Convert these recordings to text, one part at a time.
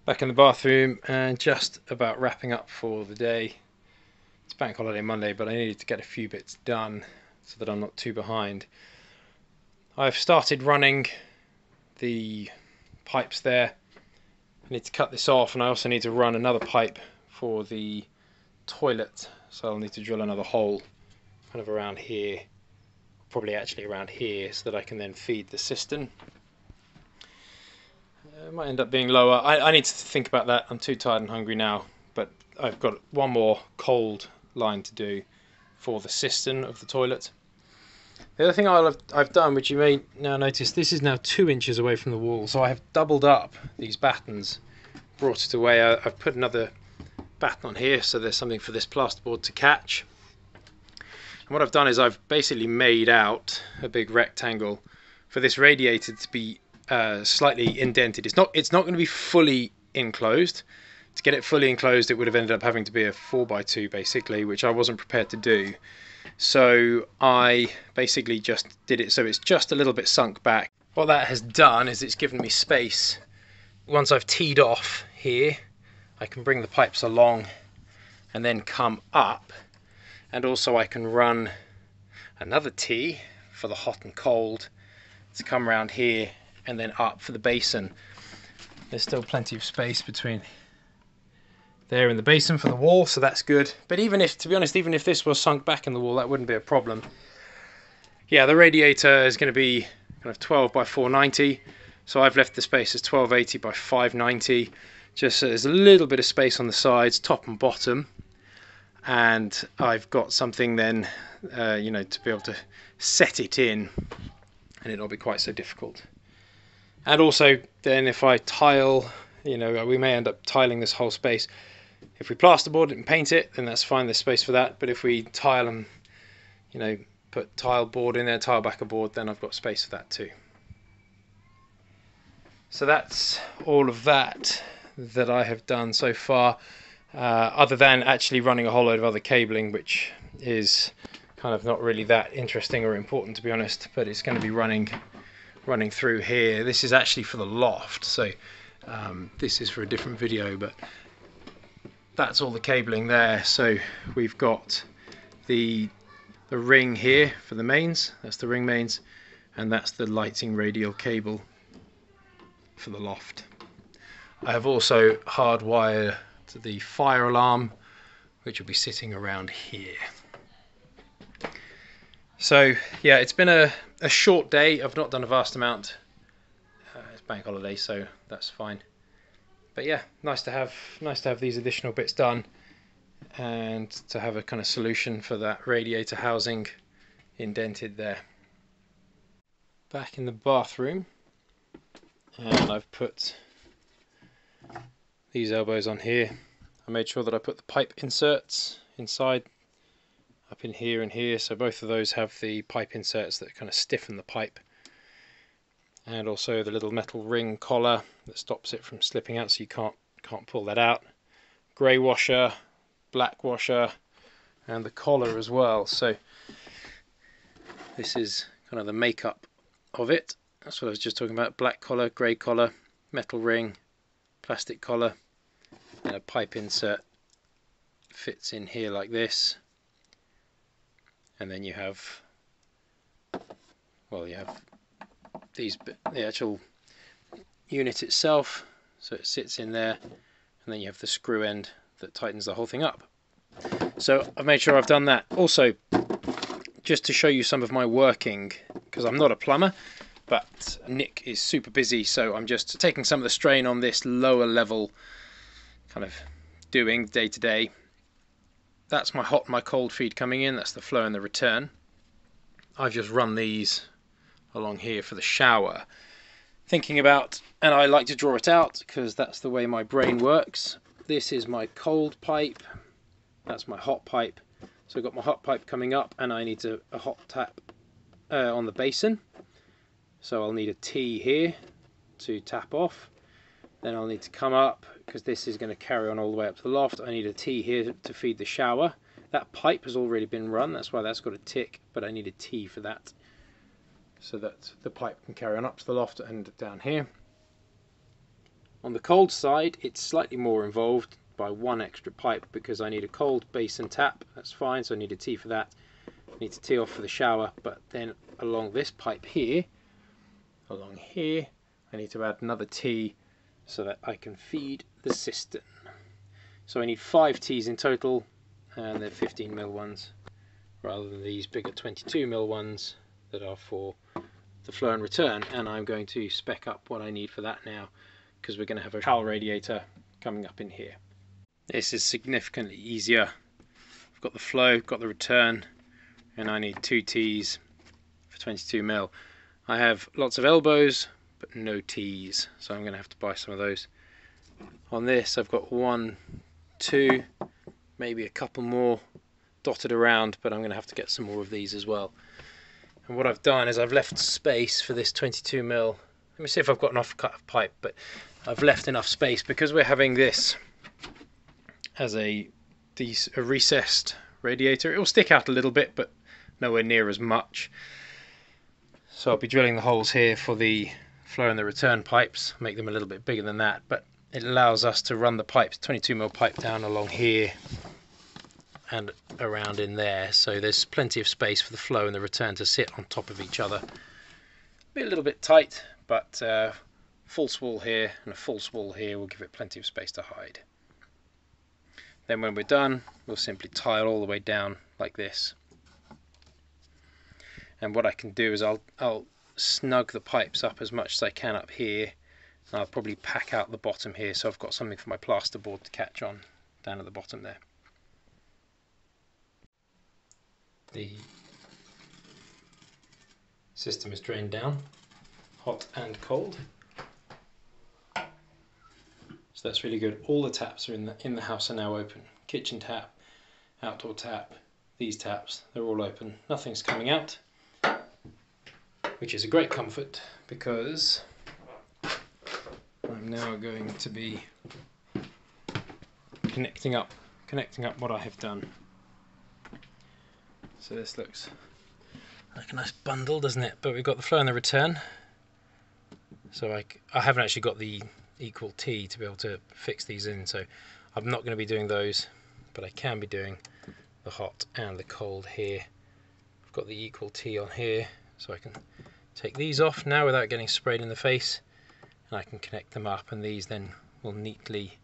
Back in the bathroom and just about wrapping up for the day. It's bank holiday Monday, but I needed to get a few bits done so that I'm not too behind. I've started running the pipes there. I need to cut this off, and I also need to run another pipe for the toilet, so I'll need to drill another hole kind of around here, probably actually around here, so that I can then feed the cistern. It might end up being lower. I need to think about that. I'm too tired and hungry now, but I've got one more cold line to do for the cistern of the toilet. The other thing I've done, which you may now notice, this is now 2 inches away from the wall, so I have doubled up these battens, brought it away. I've put another batten on here, so there's something for this plasterboard to catch. And what I've done is I've basically made out a big rectangle for this radiator to be slightly indented. It's not going to be fully enclosed. To get it fully enclosed, it would have ended up having to be a 4x2 basically, which I wasn't prepared to do. So I basically just did it so it's just a little bit sunk back. What that has done is it's given me space. Once I've teed off here, I can bring the pipes along and then come up, and also I can run another tee for the hot and cold to come around here and then up for the basin. There's still plenty of space between there and the basin for the wall, so that's good. But even if, to be honest, even if this was sunk back in the wall, that wouldn't be a problem. Yeah, the radiator is going to be kind of 12 by 490, so I've left the space as 1280 by 590, just so there's a little bit of space on the sides, top and bottom, and I've got something then, you know, to be able to set it in, and it'll be quite so difficult. And also then if I tile, you know, we may end up tiling this whole space. If we plasterboard it and paint it, then that's fine, there's space for that. But if we tile and, you know, put tile board in there, tile backer board, then I've got space for that too. So that's all of that I have done so far, other than actually running a whole load of other cabling, which is kind of not really that interesting or important, to be honest, but it's going to be running through here. This is actually for the loft, so this is for a different video, but that's all the cabling there. So we've got the ring here for the mains, that's the ring mains, and that's the lighting radial cable for the loft. I have also hardwired to the fire alarm, which will be sitting around here. So yeah, it's been a short day. I've not done a vast amount. It's bank holiday, so that's fine. But yeah, nice to have these additional bits done, and to have a kind of solution for that radiator housing indented there. Back in the bathroom, and I've put these elbows on here. I made sure that I put the pipe inserts inside, up in here and here, so both of those have the pipe inserts that kind of stiffen the pipe, and also the little metal ring collar that stops it from slipping out, so you can't pull that out. Grey washer, black washer, and the collar as well. So this is kind of the makeup of it. That's what I was just talking about: black collar, grey collar, metal ring, plastic collar, and a pipe insert fits in here like this. And then you have, well, you have these, the actual unit itself, so it sits in there, and then you have the screw end that tightens the whole thing up. So I've made sure I've done that. Also, just to show you some of my working, because I'm not a plumber, but Nick is super busy, so I'm just taking some of the strain on this lower level kind of doing day to day. That's my hot and my cold feed coming in, that's the flow and the return. I've just run these along here for the shower, thinking about, and I like to draw it out because that's the way my brain works. This is my cold pipe, that's my hot pipe. So I've got my hot pipe coming up, and I need a hot tap on the basin. So I'll need a T here to tap off. Then I'll need to come up, because this is going to carry on all the way up to the loft. I need a T here to feed the shower. That pipe has already been run, that's why that's got a tick, but I need a T for that, so that the pipe can carry on up to the loft and down here. On the cold side, it's slightly more involved by one extra pipe because I need a cold basin tap. That's fine, so I need a T for that. I need to tee off for the shower, but then along this pipe here, along here, I need to add another T so that I can feed the cistern. So I need 5 T's in total, and they're 15mm ones rather than these bigger 22mm ones that are for the flow and return. And I'm going to spec up what I need for that now, because we're going to have a towel radiator coming up in here. This is significantly easier. I've got the flow, got the return, and I need 2 T's for 22mm. I have lots of elbows but no T's, so I'm going to have to buy some of those. On this I've got 1, 2, maybe a couple more dotted around, but I'm going to have to get some more of these as well. And what I've done is I've left space for this 22mm. Let me see if I've got enough cut of pipe, but I've left enough space because we're having this as a recessed radiator. It will stick out a little bit, but nowhere near as much. So I'll be drilling the holes here for the flow and the return pipes, make them a little bit bigger than that, but it allows us to run the pipes, 22mm pipe down along here and around in there, so there's plenty of space for the flow and the return to sit on top of each other. Be a little bit tight, but false wall here and a false wall here will give it plenty of space to hide. Then when we're done, we'll simply tile all the way down like this. And what I can do is I'll snug the pipes up as much as I can up here, and I'll probably pack out the bottom here so I've got something for my plasterboard to catch on down at the bottom there. The system is drained down, hot and cold, so that's really good. All the taps are in the house are now open. Kitchen tap, outdoor tap, these taps, they're all open. Nothing's coming out, which is a great comfort because I'm now going to be connecting up what I have done. So this looks like a nice bundle, doesn't it? But we've got the flow and the return. So I haven't actually got the equal T to be able to fix these in, so I'm not going to be doing those, but I can be doing the hot and the cold here. I've got the equal T on here, so I can take these off now without getting sprayed in the face, and I can connect them up, and these then will neatly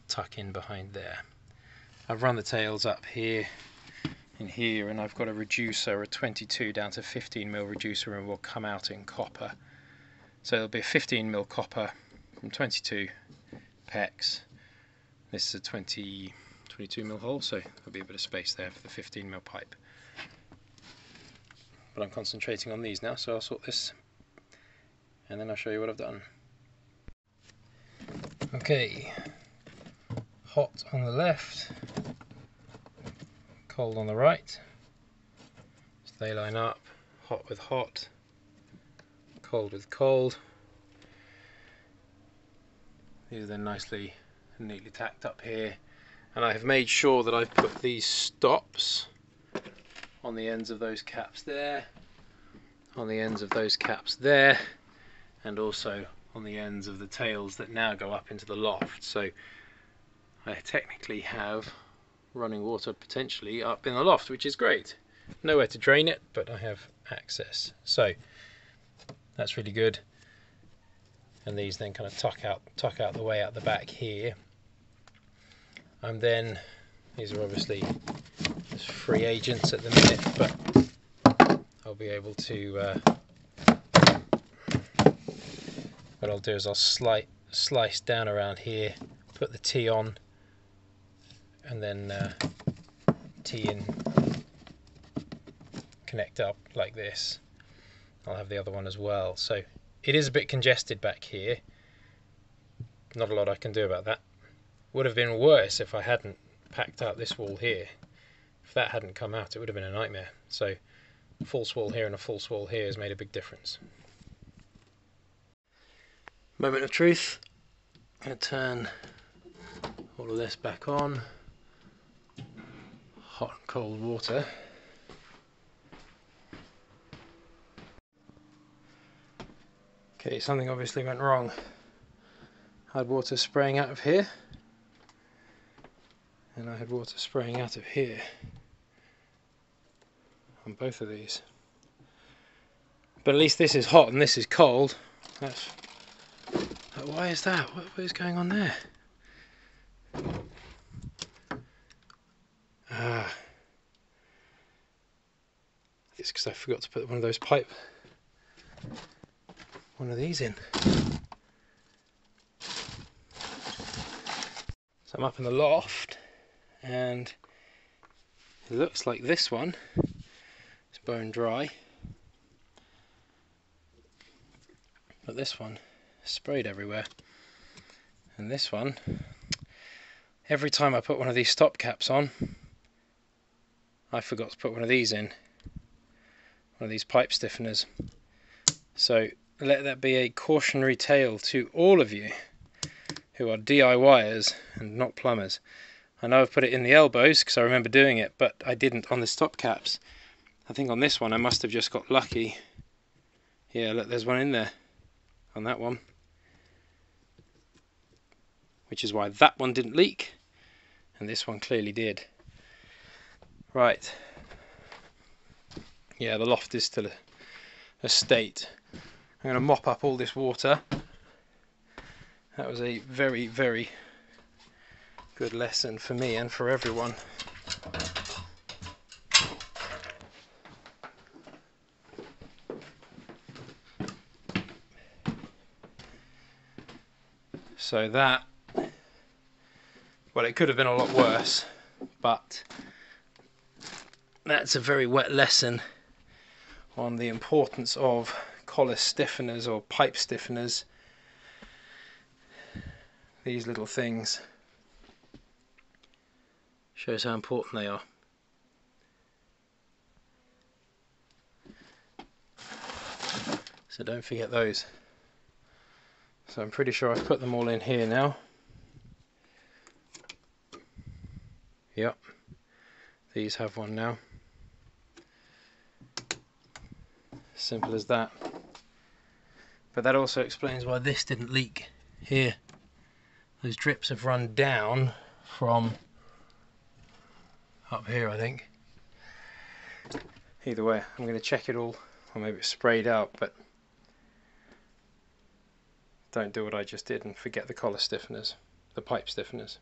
tuck in behind there. I've run the tails up here in here, and I've got a reducer, a 22 down to 15mm reducer, and will come out in copper. So there'll be a 15mm copper from 22 PEX. This is a 22mm hole, so there'll be a bit of space there for the 15mm pipe. But I'm concentrating on these now, so I'll sort this and then I'll show you what I've done. Okay, hot on the left, cold on the right. So they line up, hot with hot, cold with cold. These are then nicely and neatly tacked up here, and I have made sure that I've put these stops on the ends of those caps there, on the ends of those caps there, and also on the ends of the tails that now go up into the loft. So I technically have running water potentially up in the loft, which is great. Nowhere to drain it, but I have access, so that's really good. And these then kind of tuck out the way out the back here. And then these are obviously just free agents at the minute, but I'll be able to what I'll do is I'll slice down around here, put the T on, and then T in, connect up like this. I'll have the other one as well. So it is a bit congested back here. Not a lot I can do about that. Would have been worse if I hadn't packed out this wall here. If that hadn't come out, it would have been a nightmare. So a false wall here and a false wall here has made a big difference. Moment of truth. I'm going to turn all of this back on. Hot and cold water. Okay, something obviously went wrong. I had water spraying out of here, and I had water spraying out of here on both of these. But at least this is hot and this is cold. That's... Why is that? What is going on there? Ah, it's because I forgot to put one of these in. So I'm up in the loft, and it looks like this one is bone dry, but this one is sprayed everywhere, and this one, every time I put one of these stop caps on, I forgot to put one of these in, one of these pipe stiffeners. So let that be a cautionary tale to all of you who are DIYers and not plumbers. I know I've put it in the elbows because I remember doing it, but I didn't on the stop caps. I think on this one I must have just got lucky. Yeah, look, there's one in there on that one, which is why that one didn't leak and this one clearly did. Right, yeah, the loft is still a state. I'm going to mop up all this water. That was a very, very good lesson for me and for everyone. So that, well, it could have been a lot worse, but that's a very wet lesson on the importance of collar stiffeners or pipe stiffeners. These little things shows how important they are. So don't forget those. So I'm pretty sure I've put them all in here now. Yep, these have one now. Simple as that. But that also explains why this didn't leak here. Those drips have run down from up here, I think. Either way, I'm going to check it all, or maybe it's sprayed out, but don't do what I just did and forget the collar stiffeners, the pipe stiffeners.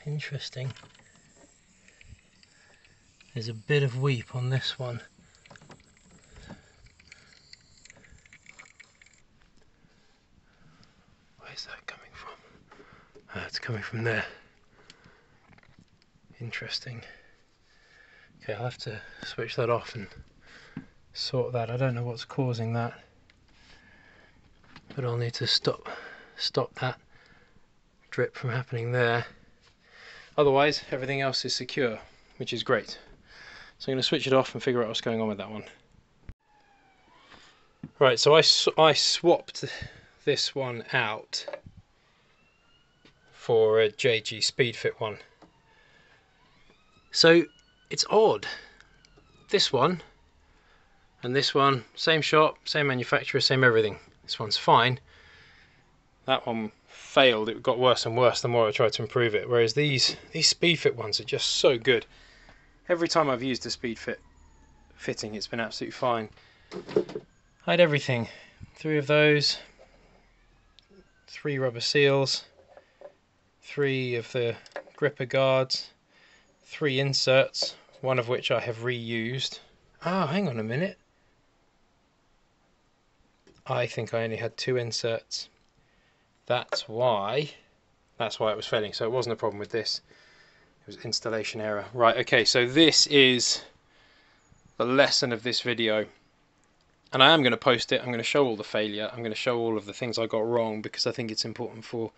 Interesting. There's a bit of weep on this one. Where's that coming from? It's coming from there. Interesting. Okay, I'll have to switch that off and sort that. I don't know what's causing that, but I'll need to stop that drip from happening there. Otherwise, everything else is secure, which is great. So I'm going to switch it off and figure out what's going on with that one. Right, so I swapped this one out for a JG Speedfit one. So it's odd. This one and this one, same shop, same manufacturer, same everything. This one's fine. That one failed. It got worse and worse the more I tried to improve it. Whereas these Speedfit ones are just so good. Every time I've used a Speedfit fitting, it's been absolutely fine. I had everything. 3 of those, 3 rubber seals, 3 of the gripper guards, 3 inserts, one of which I have reused. Oh, hang on a minute. I think I only had 2 inserts. That's why it was failing. So it wasn't a problem with this. It was installation error. Right, okay, so this is the lesson of this video. And I am going to post it. I'm going to show all the failure. I'm going to show all of the things I got wrong because I think it's important for...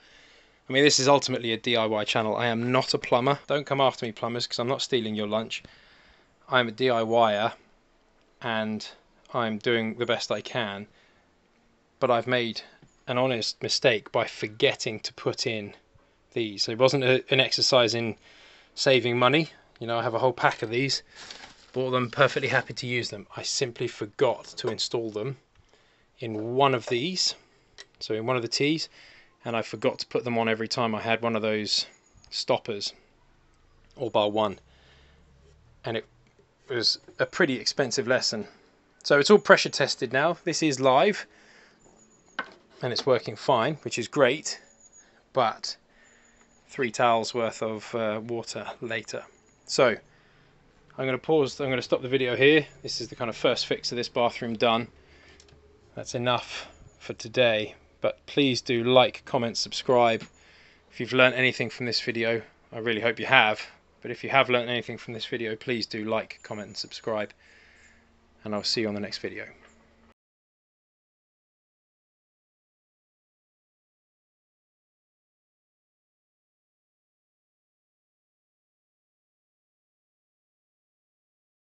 I mean, this is ultimately a DIY channel. I am not a plumber. Don't come after me, plumbers, because I'm not stealing your lunch. I'm a DIYer and I'm doing the best I can. But I've made an honest mistake by forgetting to put in these. So it wasn't an exercise in saving money. You know, I have a whole pack of these. Bought them, perfectly happy to use them. I simply forgot to install them in one of these, so in one of the T's, and I forgot to put them on every time I had one of those stoppers, all bar one, and it was a pretty expensive lesson. So it's all pressure tested now. This is live and it's working fine, which is great, but 3 towels worth of water later. So I'm going to stop the video here. This is the kind of first fix of this bathroom done. That's enough for today, but please do like, comment, subscribe. If you've learned anything from this video, I really hope you have, but if you have learned anything from this video, please do like, comment and subscribe, and I'll see you on the next video.